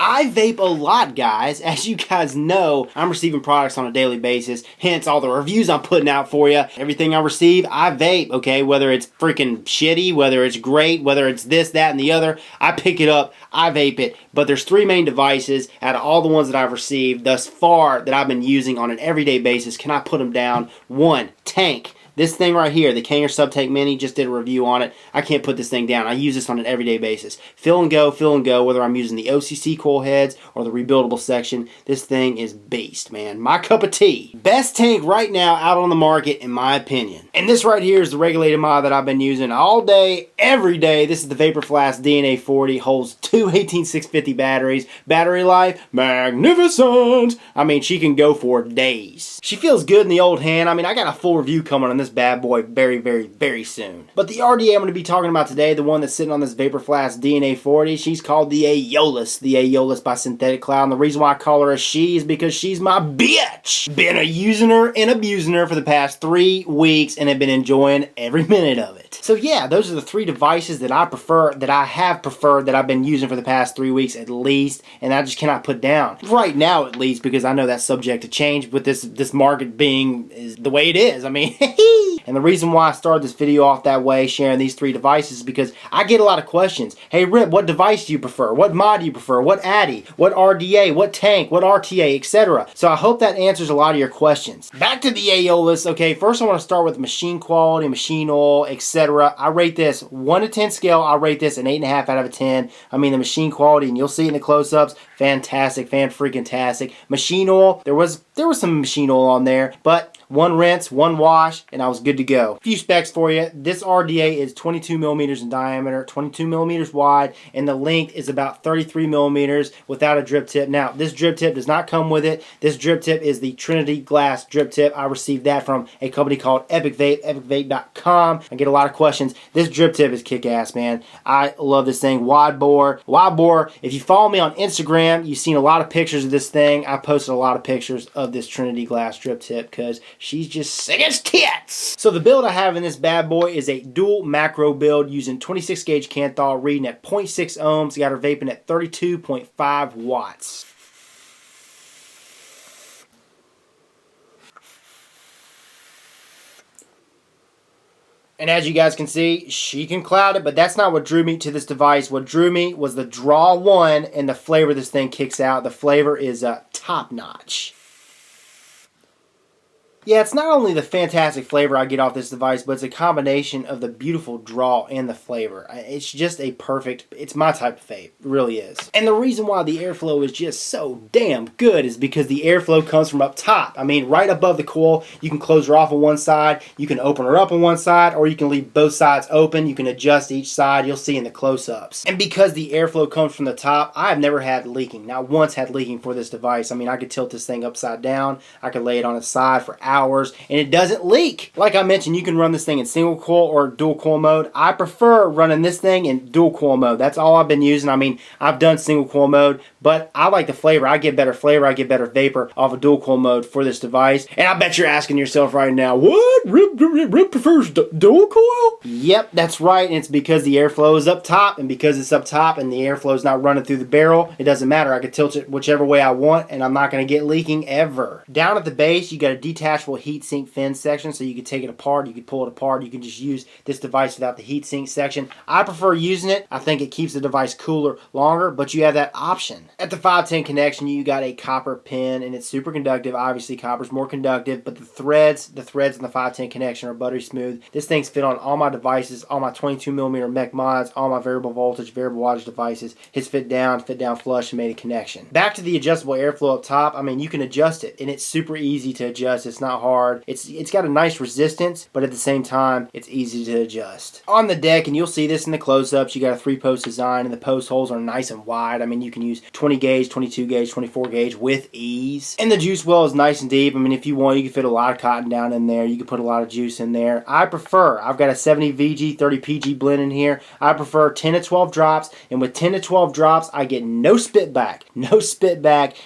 I vape a lot, guys. As you guys know, I'm receiving products on a daily basis, hence all the reviews I'm putting out for you. Everything I receive, I vape, okay? Whether it's freaking shitty, whether it's great, whether it's this, that, and the other, I pick it up, I vape it. But there's three main devices out of all the ones that I've received thus far that I've been using on an everyday basis. Can I put them down? One, Tank. This thing right here, the Kanger Subtank Mini, just did a review on it. I can't put this thing down. I use this on an everyday basis. Fill and go, whether I'm using the OCC coil heads or the rebuildable section. This thing is beast, man. My cup of tea. Best tank right now out on the market, in my opinion. And this right here is the regulated mod that I've been using all day, every day. This is the Vapor Flask DNA 40. Holds two 18650 batteries. Battery life, magnificent. I mean, she can go for days. She feels good in the old hand. I mean, I got a full review coming on this bad boy very, very, very soon. But the RDA I'm going to be talking about today, the one that's sitting on this Vapor Flask DNA 40, she's called the Aeolus by Syntheticloud. And the reason why I call her a she is because she's my bitch. Been using her and abusing her for the past 3 weeks and have been enjoying every minute of it. So yeah, those are the three devices that I prefer, that I have preferred, that I've been using for the past 3 weeks at least, and I just cannot put down. Right now at least, because I know that's subject to change with this market being is the way it is. I mean, and the reason why I started this video off that way, sharing these three devices, is because I get a lot of questions. Hey Rip, what device do you prefer? What mod do you prefer? What Addy? What RDA? What tank? What RTA? Etc. So I hope that answers a lot of your questions. Back to the Aeolus. Okay, first I want to start with machine quality, machine oil, etc. I rate this 1 to 10 scale. I rate this an 8.5 out of a 10. I mean, the machine quality, and you'll see it in the close-ups, fantastic, fan-freaking-tastic. Machine oil, there was some machine oil on there, but one rinse, one wash, and I was good to go. A few specs for you. This RDA is 22 millimeters in diameter, 22 millimeters wide, and the length is about 33 millimeters without a drip tip. Now, this drip tip does not come with it. This drip tip is the Trinity glass drip tip. I received that from a company called Epic Vape, epicvape.com. I get a lot of questions. This drip tip is kick-ass, man. I love this thing. Wide bore. If you follow me on Instagram, you've seen a lot of pictures of this thing. I posted a lot of pictures of this Trinity glass drip tip because she's just sick as tits. So the build I have in this bad boy is a dual macro build using 26 gauge Kanthal, reading at 0.6 ohms. Got her vaping at 32.5 watts. And as you guys can see, she can cloud it, but that's not what drew me to this device. What drew me was the draw one and the flavor this thing kicks out. The flavor is top notch. Yeah, it's not only the fantastic flavor I get off this device, but it's a combination of the beautiful draw and the flavor. It's just a perfect, it's my type of vape. It really is. And the reason why the airflow is just so damn good is because the airflow comes from up top. I mean, right above the coil, you can close her off on one side, you can open her up on one side, or you can leave both sides open. You can adjust each side. You'll see in the close-ups. And because the airflow comes from the top, I have never had leaking. Not once had leaking for this device. I mean, I could tilt this thing upside down. I could lay it on its side for hours and it doesn't leak. Like I mentioned, you can run this thing in single coil or dual coil mode. I prefer running this thing in dual coil mode. That's all I've been using. I mean, I've done single coil mode, but I like the flavor. I get better flavor. I get better vapor off of dual coil mode for this device. And I bet you're asking yourself right now, what? Rip prefers dual coil? Yep, that's right. And it's because the airflow is up top, and because it's up top and the airflow is not running through the barrel, it doesn't matter. I can tilt it whichever way I want and I'm not going to get leaking ever. Down at the base, you got a detachable heatsink fin section, so you can take it apart, you can pull it apart, you can just use this device without the heatsink section. I prefer using it. I think it keeps the device cooler longer, but you have that option. At the 510 connection, you got a copper pin, and it's super conductive. Obviously, copper's more conductive, but the threads in the 510 connection are buttery smooth. This thing's fit on all my devices, all my 22mm mech mods, all my variable voltage, variable wattage devices. It's fit down flush, and made a connection. Back to the adjustable airflow up top. I mean, you can adjust it, and it's super easy to adjust. It's not hard. It's got a nice resistance, but at the same time, it's easy to adjust. On the deck, and you'll see this in the close-ups, you got a 3-post design, and the post holes are nice and wide. I mean, you can use 20 gauge, 22 gauge, 24 gauge with ease. And the juice well is nice and deep. I mean, if you want, you can fit a lot of cotton down in there. You can put a lot of juice in there. I've got a 70 VG, 30 PG blend in here. I prefer 10 to 12 drops, and with 10 to 12 drops, I get no spit back,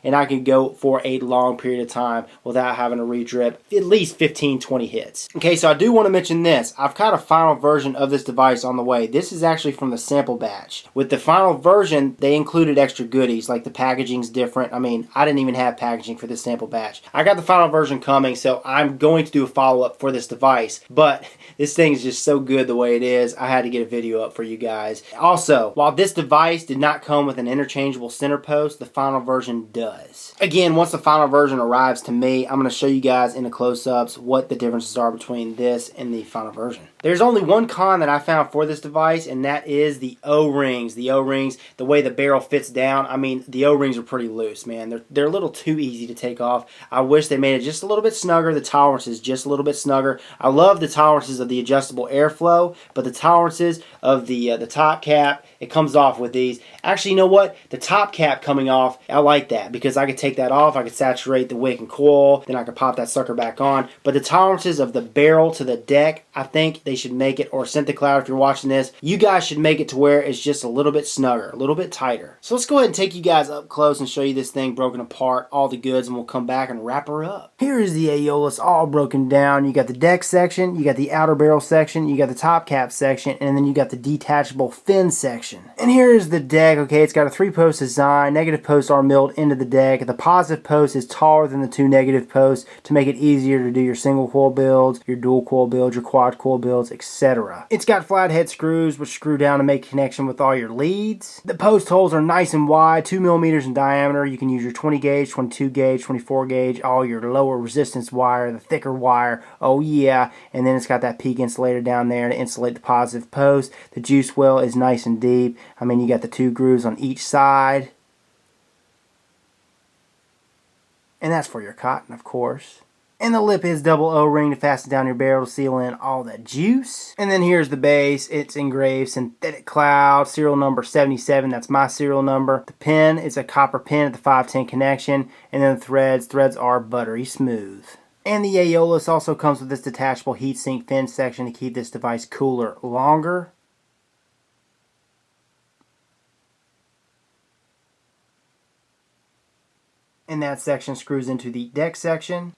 and I can go for a long period of time without having to re-drip. clip, at least 15-20 hits. Okay, so I do want to mention this. I've got a final version of this device on the way. This is actually from the sample batch. With the final version, they included extra goodies, like the packaging's different. I mean, I didn't even have packaging for this sample batch. I got the final version coming, so I'm going to do a follow-up for this device, but this thing is just so good the way it is, I had to get a video up for you guys. Also, while this device did not come with an interchangeable center post, the final version does. Again, once the final version arrives to me, I'm going to show you guys in the close-ups what the differences are between this and the final version. There's only one con that I found for this device, and that is the O-rings. The O-rings, the way the barrel fits down, I mean, the O-rings are pretty loose, man. They're a little too easy to take off. I wish they made it just a little bit snugger. The tolerances just a little bit snugger. I love the tolerances of the adjustable airflow, but the tolerances of the top cap, it comes off with these. Actually, you know what? The top cap coming off, I like that because I could take that off. I could saturate the wick and coil. Then I could pop that sucker back on. But the tolerances of the barrel to the deck, I think they should make it, or Syntheticloud, if you're watching this, you guys should make it to where it's just a little bit snugger, a little bit tighter. So let's go ahead and take you guys up close and show you this thing broken apart, all the goods, and we'll come back and wrap her up. Here is the Aeolus all broken down. You got the deck section, you got the outer barrel section, you got the top cap section, and then you got the detachable fin section. And here is the deck. Okay, it's got a 3-post design. Negative posts are milled into the deck. The positive post is taller than the 2 negative posts to make it easier to do your single coil builds, your dual coil builds, your quad coil builds, etc. It's got flathead screws which screw down to make a connection with all your leads. The post holes are nice and wide, 2 millimeters in diameter. You can use your 20 gauge, 22 gauge, 24 gauge, all your lower resistance wire, the thicker wire. Oh yeah, and then it's got that peak insulator down there to insulate the positive post. The juice well is nice and deep. I mean, you got the 2 grooves on each side. And that's for your cotton, of course. And the lip is double O-ring to fasten down your barrel to seal in all that juice. And then here's the base. It's engraved Syntheticloud, serial number 77. That's my serial number. The pin is a copper pin at the 510 connection. And then the threads are buttery smooth. And the Aeolus also comes with this detachable heatsink fin section to keep this device cooler longer. And that section screws into the deck section.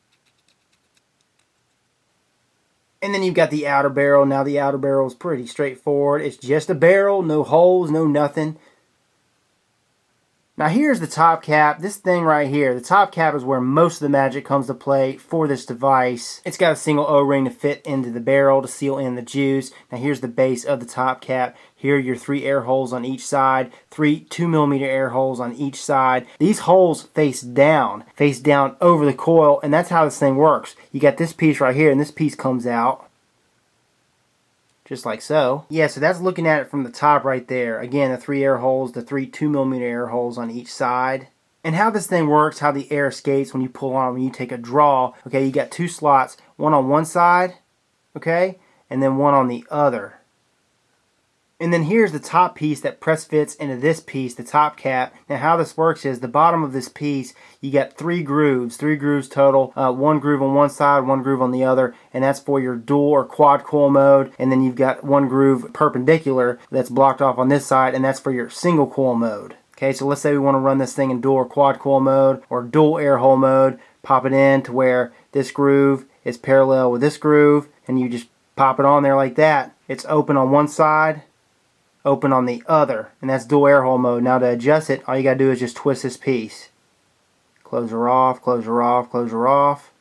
And then you've got the outer barrel. Now the outer barrel is pretty straightforward. It's just a barrel, no holes, no nothing. Now here's the top cap. This thing right here, the top cap is where most of the magic comes to play for this device. It's got a single O-ring to fit into the barrel to seal in the juice. Now here's the base of the top cap. Here are your 3 air holes on each side, 3 2mm air holes on each side. These holes face down over the coil, and that's how this thing works. You got this piece right here, and this piece comes out. Just like so. Yeah, so that's looking at it from the top right there. Again, the 3 air holes, the 3 2mm air holes on each side. And how this thing works, how the air escapes when you pull on, when you take a draw. Okay, you got 2 slots, one on one side, okay, and then one on the other. And then here's the top piece that press fits into this piece, the top cap. Now how this works is the bottom of this piece, you got 3 grooves total. 1 groove on one side, 1 groove on the other, and that's for your dual or quad coil mode. And then you've got 1 groove perpendicular that's blocked off on this side, and that's for your single coil mode. Okay, so let's say we want to run this thing in dual or quad coil mode or dual air hole mode. Pop it in to where this groove is parallel with this groove, and you just pop it on there like that. It's open on one side, open on the other, and that's dual air hole mode. Now to adjust it, all you gotta do is just twist this piece. Close her off, close her off, close her off.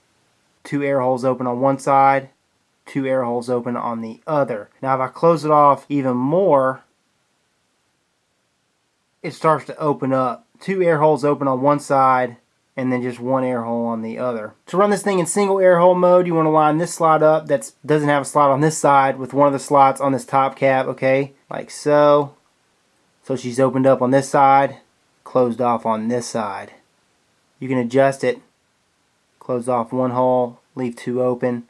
2 air holes open on one side, 2 air holes open on the other. Now if I close it off even more, it starts to open up. 2 air holes open on one side, and then just 1 air hole on the other. To run this thing in single air hole mode, you want to line this slot up that doesn't have a slot on this side with one of the slots on this top cap, okay? Like so. So she's opened up on this side, closed off on this side. You can adjust it. Close off 1 hole, leave 2 open.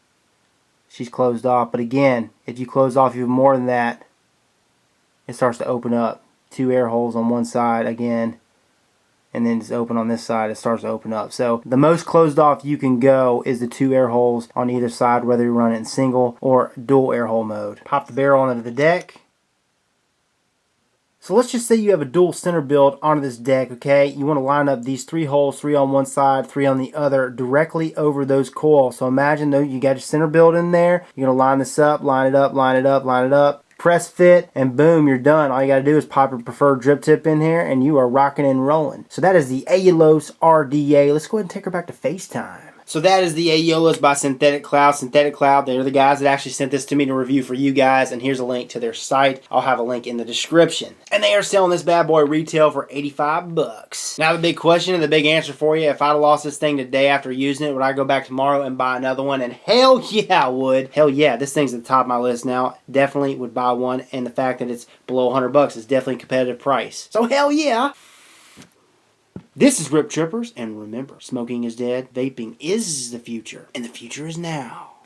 She's closed off, but again, if you close off even more than that, it starts to open up. 2 air holes on one side again, and then it's open on this side. It starts to open up. So the most closed off you can go is the 2 air holes on either side, whether you run it in single. single or dual air hole mode. Pop the barrel onto the deck. So let's just say you have a dual center build onto this deck, okay? You want to line up these 3 holes, 3 on one side, 3 on the other, directly over those coils. So imagine though you got your center build in there. You're going to line this up, line it up, line it up, line it up. Press fit, and boom, you're done. All you got to do is pop your preferred drip tip in here, and you are rocking and rolling. So that is the Aeolus RDA. Let's go ahead and take her back to FaceTime. So that is the Aeolus by Syntheticloud. Syntheticloud, they're the guys that actually sent this to me to review for you guys, and here's a link to their site. I'll have a link in the description. And they are selling this bad boy retail for 85 bucks. Now the big question and the big answer for you, if I'd have lost this thing today after using it, would I go back tomorrow and buy another one? And hell yeah, I would. Hell yeah, this thing's at the top of my list now. Definitely would buy one, and the fact that it's below 100 bucks is definitely a competitive price. So hell yeah. This is Rip Trippers, and remember, smoking is dead, vaping is the future, and the future is now.